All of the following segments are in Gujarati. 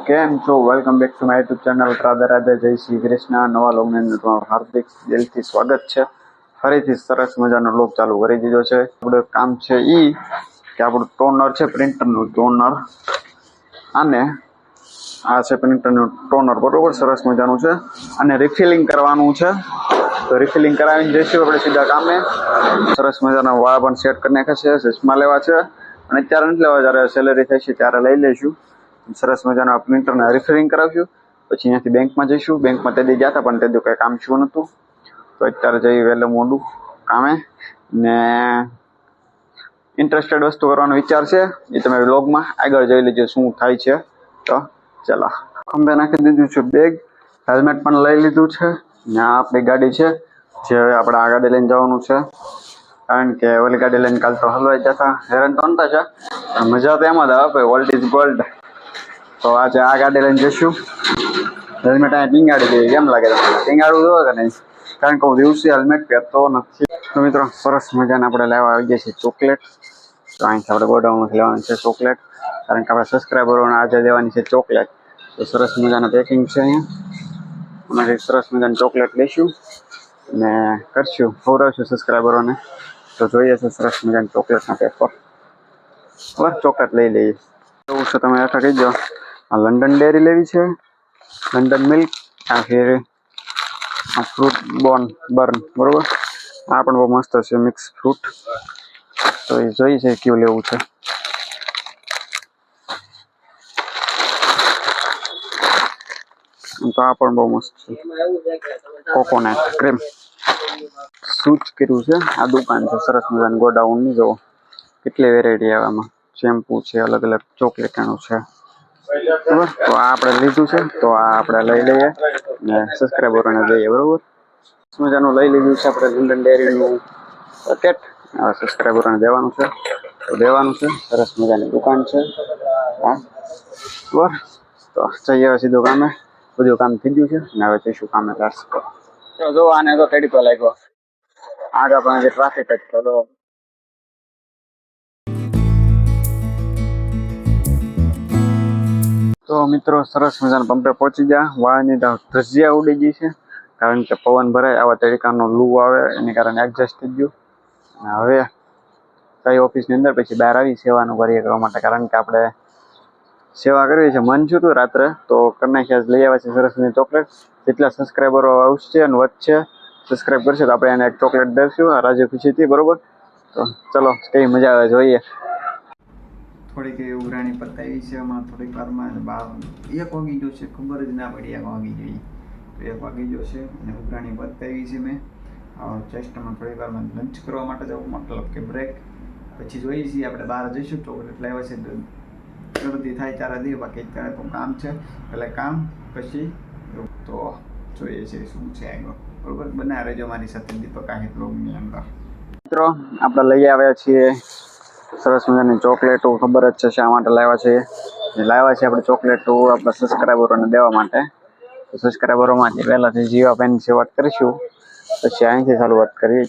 કેમ છો? Welcome back to my YouTube channel Radhe Radhe, જય શ્રી કૃષ્ણ. નવા લોગની અંદર તમારું હાર્દિક દિલથી સ્વાગત છે. ફરીથી સરસ મજાનો લોગ ચાલુ કરી દીધો છે. આપણું કામ છે કે આપણું ટોનર છે, પ્રિન્ટરનું ટોનર, અને આ છે પ્રિન્ટરનું ટોનર, બરોબર, સરસ મજાનું છે. અને રિફિલિંગ કરવાનું છે, તો રિફિલિંગ કરાવીને જઈશું આપણે સીધા કામે. સરસ મજાના વાળ પણ સેટ કરી નાખ્યા છે, ચશ્મા લેવા છે, અને અત્યારે નથી લેવા, જ્યારે સેલેરી થશે ત્યારે લઈ લઈશું. સરસ મજાના પ્રિન્ટરને રિફિલિંગ કરાવશું, પછી અહીંયાથી બેંકમાં જઈશું. બેંકમાં તે દી ગયા હતા પણ તે દી કંઈ કામ થયું નહોતું, તો અત્યારે જઈ વહેલું મોડું કામે. ને ઇન્ટરેસ્ટેડ વસ્તુ કરવાનો વિચાર છે, એ તમે વ્લોગમાં આગળ જોઈ લેજો શું થાય છે. તો ચાલો, ખંભે નાખી દીધું છે બેગ, હેલ્મેટ પણ લઈ લીધું છે. ને આ આપણી ગાડી છે, જે હવે આપણે આ ગાડી લઈને જવાનું છે, કારણ કે ઓલી ગાડી લઈને કાલ તો હલવાઈ જતા હેરાન તો નતા છે, પણ મજા તો એમાં જ આવે ભાઈ, ઓલ્ડ ઇઝ ગોલ્ડ. તો આજે આ ગાડી લઈને જઈશું. હેલ્મેટ અહીંયા ટીંગાડી દઈએ, કેમ લાગે તમને? ટીંગાડવું જોઈએ કે નહીં? કારણ કે હું દિવસે હેલ્મેટ પહેરતો નથી. તો મિત્રો, સરસ મજાને આપણે લેવા આવી ગયા છીએ ચોકલેટ. તો અહીંથી આપણે ગોડાઉનમાંથી લેવાની છે ચોકલેટ, કારણ કે આપણે સબસ્ક્રાઈબરોને આજે દેવાની છે ચોકલેટ. તો સરસ મજાના પેકિંગ છે અહીંયા, અને સરસ મજાની ચોકલેટ લઈશું ને કરશું, ખવડાવશું સબસ્ક્રાઈબરોને. તો જોઈએ છે સરસ મજાની ચોકલેટના પેપર. બરાબર, ચોકલેટ લઈ લઈએ. એવું છે, તમે આખા કહી દો. આ લંડન ડેરી લેવી છે, લંડન મિલ્ક, આ ફેર ફ્રૂટ બર્ન, બરોબર. આ પણ બહુ મસ્ત છે, મિક્સ ફ્રૂટ. તો એ જોઈ છે કયું લેવું છે. તો આ પણ બહુ મસ્ત છે, કોકોનટ ક્રીમ. શું જ કર્યું છે, આ દુકાન છે સરસ મજાની ગોડાઉનની. જુઓ કેટલી વેરાયટી આવે આમાં, શેમ્પુ છે, અલગ અલગ ચોકલેટનું છે, બરાબર. તો આ આપણે લીધું છે, તો આ આપણે લઈ લઈએ ને સબસ્ક્રાઈબરોને દઈએ, બરોબર. મજાનું લઈ લીધું છે આપણે લંડન ડેરીનું પેકેટ. હવે સબસ્ક્રાઈબરોને દેવાનું છે, તો દેવાનું છે. સરસ મજાની દુકાન છે, હા, બરાબર. તો જઈએ હવે સીધું કામે. બધું કામ થઈ ગયું છે ને હવે જઈશું કામે. તો જો આને તો તડકો લાગ્યો, આગળ પણ ટ્રાફિક જ થતો. તો મિત્રો, સરસ મજાના પંપે પહોંચી ગયા. વાળની ધ્રજિયા ઉડી ગઈ છે, કારણ કે પવન ભરાય, આવા તડકાનો લૂ આવે, એને કારણે એડજસ્ટ થઈ ગયું. અને હવે કઈ ઓફિસની અંદર પછી બહાર આવી સેવાનું કાર્ય કરવા માટે, કારણ કે આપણે સેવા કરવી છે. મન છું તું રાત્રે તો કરી નાખ્યા, લઈ આવ્યા છે સરસ મજાની ચોકલેટ. જેટલા સબસ્ક્રાઈબરો આવશે અને વધશે, સબસ્ક્રાઈબ કરશે, તો આપણે એને એક ચોકલેટ દઈશું રાજી ખુશીથી, બરોબર. તો ચલો, કઈ મજા આવે જોઈએ. થોડીક એવી ઉઘરાણી પતાવી છે હમણાં, થોડીક વારમાં 1 વાગી ગયો છે, ખબર જ ના પડી 1 વાગી ગઈ. તો 1 વાગી ગયો છે અને ઉઘરાણી પતાવી છે મેં. ચેસ્ટમાં થોડીક વારમાં લંચ કરવા માટે જવું, મતલબ કે બ્રેક. પછી જોઈએ છીએ આપણે બહાર જઈશું, ચોકલેટ લાવ્યા છે ગણતરી થાય ત્યારે દઈએ, બાકી અત્યારે તો કામ છે, એટલે કામ પછી તો જોઈએ છે શું છે આગળ, બરોબર. બનાવી રહેજો મારી સાથે દીપક આહિર બ્લોગની અંદર. મિત્રો, આપણે લઈ આવ્યા છીએ સરસ મજાની ચોકલેટો. ખબર જ છે શા માટે લાવ્યા છે. આપણે ચોકલેટો આપણા સબસ્ક્રાઈબરોને દેવા માટે. તો સબસ્ક્રાઈબરોમાંથી પહેલાંથી જીવા પેનથી વાત કરીશું, પછી અહીંથી શરૂઆત કરીએ.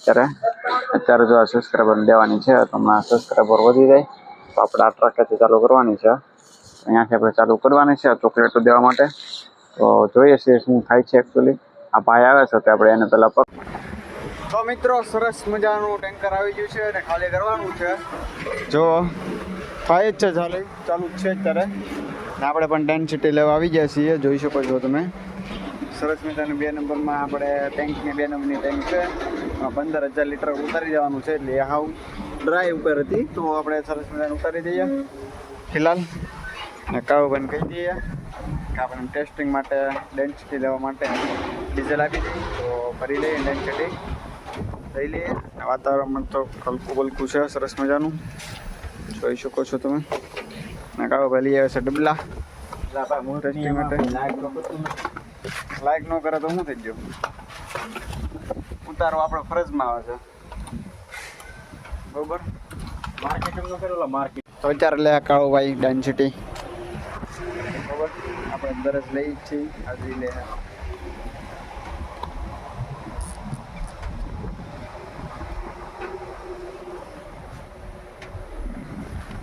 અત્યારે જો આ સબસ્ક્રાઈબરને દેવાની છે, તો હમણાં સબસ્ક્રાઈબર વધી જાય તો આપણે આ ટ્રકેથી ચાલુ કરવાની છે. અહીંયાથી આપણે ચાલુ કરવાની છે આ ચોકલેટો દેવા માટે. તો જોઈએ છીએ શું થાય છે એકચ્યુઅલી. આ ભાઈ આવે છે તો આપણે એને પહેલાં તો મિત્રો, સરસ મજાનું ટેન્કર આવી ગયું છે અને ખાલી કરવાનું છે. જો થાય જ છે, ચાલુ જ છે અત્યારે. ને આપણે પણ ડેન્સિટી લેવા આવી ગયા છીએ, જોઈ શકો છો તમે. સરસ મજાની 2 નંબરમાં આપણે ટેન્કની 2 નંબરની ટેન્ક છે. 15,000 લીટર ઉતારી દેવાનું છે, એટલે હાવ ડ્રાય ઉપર હતી, તો આપણે સરસ મજાનું ઉતારી દઈએ ફિલહાલ. ને કાળુભાઈને કહી દઈએ કે આપણે ટેસ્ટિંગ માટે, ડેન્સિટી લેવા માટે ડીઝલ આપી દઈએ, તો ભરી લઈએ ડેન્સિટી લઈ લઈએ. વાતાવરણ તો હલકું બલકું છે, સરસ મજાનું જોઈ શકો છો તમે. ને કાળુભાઈ લઈ આવે છે ડબલા ટેસ્ટિંગ માટે. લાઈક ન કરે તો શું થઈ ગયું, ઉતારો આપણે ફરજમાં આવે છે, બરોબર. માર્કેટિંગ ન કરેલો માર્કેટ તો અત્યારે લે કાળુભાઈ ડેન્સિટી, બરોબર. આપણે દરસ લઈ જ છીએ, હાજરી લે.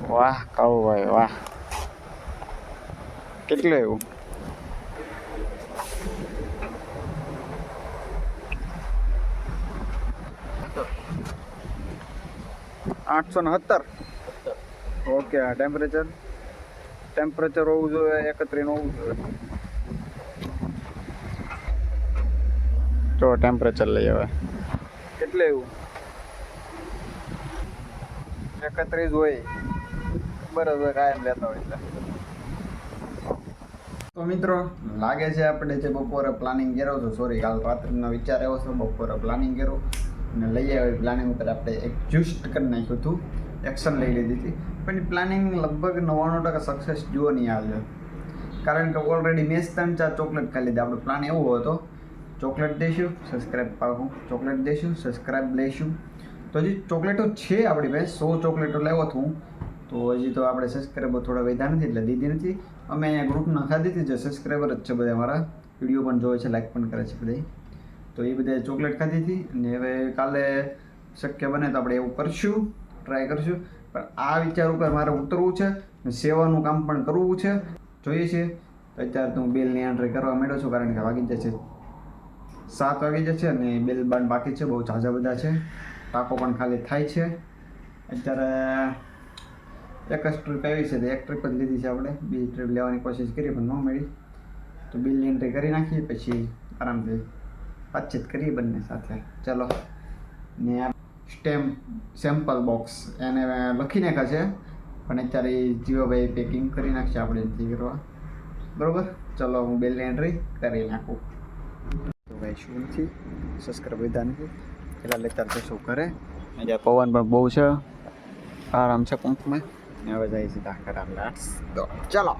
વાહ કાળુભાઈ વાહ. કેટલું એવું? 870. ઓકે. આ ટેમ્પરેચર હોવું જોઈએ 31 હોવું જોઈએ. તો ટેમ્પરેચર લઈ આવે કેટલે એવું 31 હોય બરાબર કાયમ લેતા હોય એટલે. તો મિત્રો લાગે છે આપણે જે બપોરે પ્લાનિંગ કર્યો હતો, સોરી કાલ રાત્રિનો વિચાર આવ્યો છે, બપોરે પ્લાનિંગ કર્યો અને લઈ આવ્યો પ્લાનિંગ ઉપર આપણે એડજસ્ટ કરી નાખ્યું હતું, એક્શન લઈ લીધી હતી. પણ એ પ્લાનિંગ લગભગ 99% સક્સેસ જુઓ નહીં આવે, કારણ કે ઓલરેડી મેં 3-4 ચોકલેટ ખાઈ લીધી. આપણો પ્લાન એવો હતો ચોકલેટ દઈશું, સબસ્ક્રાઈબ પાડું, ચોકલેટ દઈશું, સબસ્ક્રાઈબ લઈશું. તો હજી ચોકલેટો છે આપણી પાસે, 100 ચોકલેટો લાવ્યો હતો હું. તો હજી તો આપણે સબસ્ક્રાઈબર થોડા વધ્યા નથી એટલે દીધી નથી. અમે અહીંયા ગ્રુપમાં ખાધી હતી, જે સબસ્ક્રાઈબર જ છે બધા અમારા, વિડીયો પણ જોવે છે, લાઈક પણ કરે છે બધા. તો એ બધા ચોકલેટ ખાધી હતી અને હવે કાલે શક્ય બને તો આપણે એવું કરશું, ટ્રાય કરશું. પણ આ વિચાર ઉપર મારે ઉતરવું છે, સેવાનું કામ પણ કરવું છે, જોઈએ છે. તો અત્યારે તો હું બિલની એન્ટ્રી કરવા માંડ્યો છું, કારણ કે વાગી જશે 7 વાગી જશે અને બિલ બાન બાકી છે, બહુ ઝાઝા બધા છે, ટાંકો પણ ખાલી થાય છે. અત્યારે એક જ ટ્રીપ આવી છે, તો એક ટ્રીપ જ લીધી છે આપણે, બીજી ટ્રીપ લેવાની કોશિશ કરી પણ ન મળી. તો બિલની એન્ટ્રી કરી નાખીએ, પછી આરામથી વાતચીત કરીએ બંને સાથે. ચલો. ને આ સેમ્પલ બોક્સ એને લખી નાખ્યા છે, પણ અત્યારે જીવાભાઈ પેકિંગ કરી નાખશે આપણે નથી કરવા, બરાબર. ચલો હું બિલની એન્ટ્રી કરી નાખું. તો ભાઈ શું નથી સબસ્ક્રાઈબ વધ્યા નથી, પેલા લેતા જશું ઘરે. અહીંયા પવન પણ બહુ છે, આરામ છે પંપમાં. હવે જાય સીધા ઘરે. ચલો.